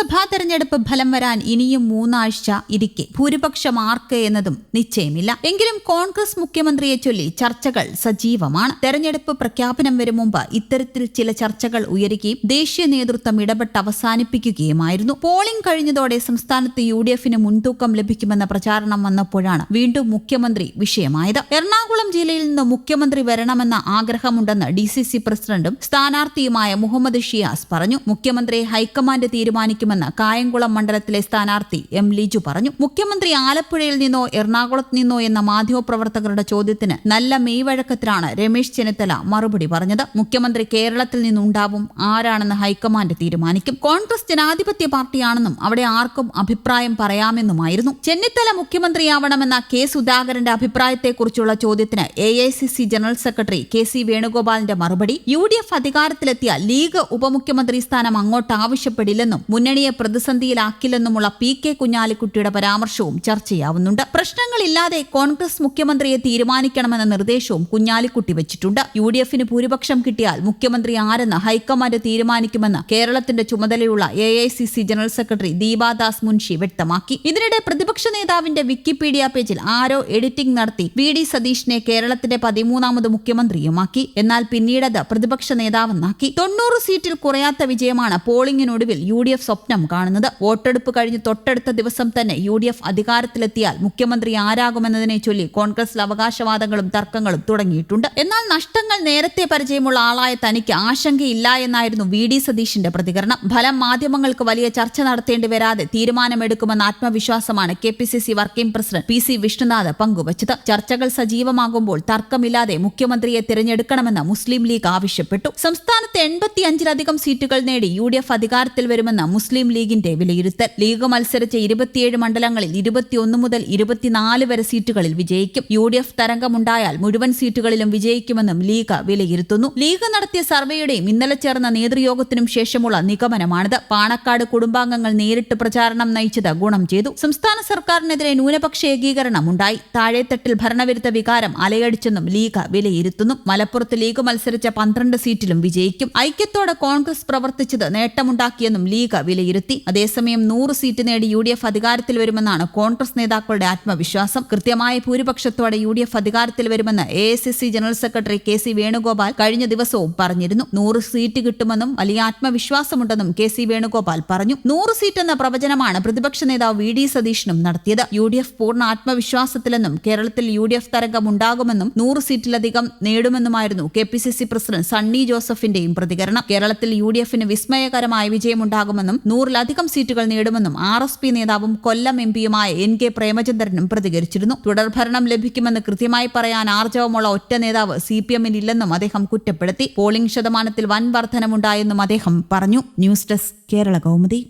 നിയമസഭാ തെരഞ്ഞെടുപ്പ് ഫലം വരാൻ ഇനിയും 3 ആഴ്ച ഇരിക്കെ ഭൂരിപക്ഷം ആർക്ക് എന്നതും നിശ്ചയമില്ല. എങ്കിലും കോൺഗ്രസ് മുഖ്യമന്ത്രിയെ ചൊല്ലി ചർച്ചകൾ സജീവമാണ്. തെരഞ്ഞെടുപ്പ് പ്രഖ്യാപനം വരും മുമ്പ് ഇത്തരത്തിൽ ചില ചർച്ചകൾ ഉയരുകയും ദേശീയ നേതൃത്വം ഇടപെട്ട് അവസാനിപ്പിക്കുകയുമായിരുന്നു. പോളിംഗ് കഴിഞ്ഞതോടെ സംസ്ഥാനത്ത് UDFന് മുൻതൂക്കം ലഭിക്കുമെന്ന പ്രചാരണം വന്നപ്പോഴാണ് വീണ്ടും മുഖ്യമന്ത്രി വിഷയമായത്. എറണാകുളം ജില്ലയിൽ നിന്ന് മുഖ്യമന്ത്രി വരണമെന്ന ആഗ്രഹമുണ്ടെന്ന് DCC പ്രസിഡന്റും സ്ഥാനാർത്ഥിയുമായ മുഹമ്മദ് ഷിയാസ് പറഞ്ഞു. മുഖ്യമന്ത്രിയെ ഹൈക്കമാൻഡ് തീരുമാനിക്കുമെന്ന് കായംകുളം മണ്ഡലത്തിലെ സ്ഥാനാർത്ഥി M. ലിജു പറഞ്ഞു. മുഖ്യമന്ത്രി ആലപ്പുഴയിൽ നിന്നോ എറണാകുളത്ത് നിന്നോ എന്ന മാധ്യമപ്രവർത്തകരുടെ ചോദ്യത്തിന് നല്ല മെയ്വഴക്കത്തിലാണ് രമേശ് ചെന്നിത്തല മറുപടി പറഞ്ഞത്. മുഖ്യമന്ത്രി കേരളത്തിൽ നിന്നുണ്ടാവും, ആരാണെന്ന് ഹൈക്കമാൻഡ് തീരുമാനിക്കും. കോൺഗ്രസ് ജനാധിപത്യ പാർട്ടിയാണെന്നും അവിടെ ആർക്കും അഭിപ്രായം പറയാമെന്നുമായിരുന്നു. ചെന്നിത്തല മുഖ്യമന്ത്രിയാവണമെന്ന K. സുധാകരന്റെ അഭിപ്രായത്തെക്കുറിച്ചുള്ള ചോദ്യത്തിന് AICC ജനറൽ സെക്രട്ടറി KC വേണുഗോപാലിന്റെ മറുപടി, UDF അധികാരത്തിലെത്തിയ ലീഗ് ഉപമുഖ്യമന്ത്രി സ്ഥാനം അങ്ങോട്ട് ആവശ്യപ്പെടില്ലെന്നും മുന്നണിയെ പ്രതിസന്ധിയിലാക്കില്ലെന്നുമുള്ള PK കുഞ്ഞാലിക്കുട്ടിയുടെ പരാമർശവും ചർച്ചയാവുന്നുണ്ട്. പ്രശ്നങ്ങളില്ലാതെ കോൺഗ്രസ് മുഖ്യമന്ത്രിയെ തീരുമാനിക്കണമെന്ന നിർദ്ദേശവും കുഞ്ഞാലിക്കുട്ടി വെച്ചിട്ടുണ്ട്. UDFന് ഭൂരിപക്ഷം കിട്ടിയാൽ മുഖ്യമന്ത്രി ആരെന്ന് ഹൈക്കമാൻഡ് തീരുമാനിക്കുമെന്ന് കേരളത്തിന്റെ ചുമതലയുള്ള AICC general secretary Deepa Das Munshi വ്യക്തമാക്കി. ഇതിനിടെ പ്രതിപക്ഷ നേതാവിന്റെ വിക്കിപീഡിയ പേജിൽ ആരോ എഡിറ്റിംഗ് നടത്തി VD സതീഷിനെ കേരളത്തിന്റെ 13ാമത് മുഖ്യമന്ത്രിയുമാക്കി. എന്നാൽ പിന്നീടത് പ്രതിപക്ഷ നേതാവെന്നാക്കി. 90 സീറ്റിൽ കുറയാത്ത വിജയമാണ് പോളിംഗിനൊടുവിൽ UDF സ്വപ്നം കാണുന്നത്. വോട്ടെടുപ്പ് കഴിഞ്ഞ് തൊട്ടടുത്ത ദിവസം തന്നെ UDF അധികാരത്തിലെത്തിയാൽ മുഖ്യമന്ത്രി ആരാകുമെന്നതിനെ ചൊല്ലി കോൺഗ്രസിൽ അവകാശവാദങ്ങളും തർക്കങ്ങളും തുടങ്ങിയിട്ടുണ്ട്. എന്നാൽ നഷ്ടങ്ങൾ നേരത്തെ പരിചയമുള്ള ആളായ തനിക്ക് ആശങ്കയില്ല എന്നായിരുന്നു VD സതീഷിന്റെ പ്രതികരണം. ഫലം മാധ്യമങ്ങൾക്ക് വലിയ ചർച്ച നടത്തേണ്ടി വരാതെ തീരുമാനമെടുക്കുമെന്ന ആത്മവിശ്വാസമാണ് KPCC working president PC Vishnunath പങ്കുവച്ചത്. ചർച്ചകൾ സജീവമാകുമ്പോൾ തർക്കമില്ലാതെ മുഖ്യമന്ത്രിയെ തിരഞ്ഞെടുക്കണമെന്ന് മുസ്ലിം ലീഗ് ആവശ്യപ്പെട്ടു. സംസ്ഥാനത്ത് 85-ലധികം സീറ്റുകൾ നേടി UDF അധികാരത്തിൽ വരുമെന്ന് മുസ്ലിം ലീഗിന്റെ വിലയിരുത്തൽ. ലീഗ് മത്സരിച്ച 27 മണ്ഡലങ്ങളിൽ 21 മുതൽ 24 വരെ സീറ്റുകളിൽ വിജയിക്കും. UDF തരംഗമുണ്ടായാൽ മുഴുവൻ സീറ്റുകളിലും വിജയിക്കുമെന്നും ലീഗ് വിലയിരുത്തുന്നു. ലീഗ് നടത്തിയ സർവേയുടെയും ഇന്നലെ ചേർന്ന നേതൃയോഗത്തിനും ശേഷമുള്ള നിഗമനമാണിത്. പാണക്കാട് കുടുംബാംഗങ്ങൾ നേരിട്ട് പ്രചാരണം നയിച്ചത് ഗുണം ചെയ്തു. സംസ്ഥാന സർക്കാരിനെതിരെ ന്യൂനപക്ഷ ഏകീകരണം ഉണ്ടായി. താഴെത്തട്ടിൽ ഭരണവിരുദ്ധ വികാരം അലയടിച്ചെന്നും ലീഗ് വിലയിരുത്തുന്നു. മലപ്പുറത്ത് ലീഗ് മത്സരിച്ച 12 സീറ്റിലും വിജയിക്കും. ഐക്യത്തോടെ കോൺഗ്രസ് പ്രവർത്തിച്ചത് നേട്ടമുണ്ടാക്കിയെന്നും ലീഗ് വിലയിരുത്തി. അതേസമയം 100 സീറ്റ് നേടി UDF അധികാരത്തിൽ വരുമെന്നാണ് കോൺഗ്രസ് നേതാക്കളുടെ ആത്മവിശ്വാസം. കൃത്യമായ ഭൂരിപക്ഷത്തോടെ UDF അധികാരത്തിൽ വരുമെന്ന് AICC general secretary KC Venugopal കഴിഞ്ഞ ദിവസവും പറഞ്ഞിരുന്നു. 100 സീറ്റ് കിട്ടുമെന്നും വലിയ ആത്മവിശ്വാസമുണ്ടെന്നും KC വേണുഗോപാൽ പറഞ്ഞു. 100 സീറ്റ് എന്ന പ്രവചനമാണ് പ്രതിപക്ഷ നേതാവ് VD സതീഷിനും നടത്തിയത്. UDF പൂർണ്ണ ആത്മവിശ്വാസത്തിലെന്നും കേരളത്തിൽ UDF തരംഗം ഉണ്ടാകുമെന്നും 100 സീറ്റിലധികം നേടുമെന്നുമായിരുന്നു KPCC പ്രസിഡന്റ് സണ്ണി ജോസഫിന്റെയും പ്രതികരണം. കേരളത്തിൽ UDFന് വിസ്മയകരമായ വിജയമുണ്ടാകുമെന്നും 100-ലധികം സീറ്റുകൾ നേടുമെന്നും RSP നേതാവും കൊല്ലം MPയുമായ NK പ്രേമചന്ദ്രനും പ്രതികരിച്ചിരുന്നു. തുടർഭരണം ലഭിക്കുമെന്ന് കൃത്യമായി പറയാൻ ആർജവമുള്ള ഒറ്റ നേതാവ് CPM-നില്ലെന്നും അദ്ദേഹം കുറ്റപ്പെടുത്തി. പോളിംഗ് ശതമാനത്തിൽ വൻ വർധനമുണ്ടായെന്നും അദ്ദേഹം പറഞ്ഞു. News desk Kerala Kaumudi.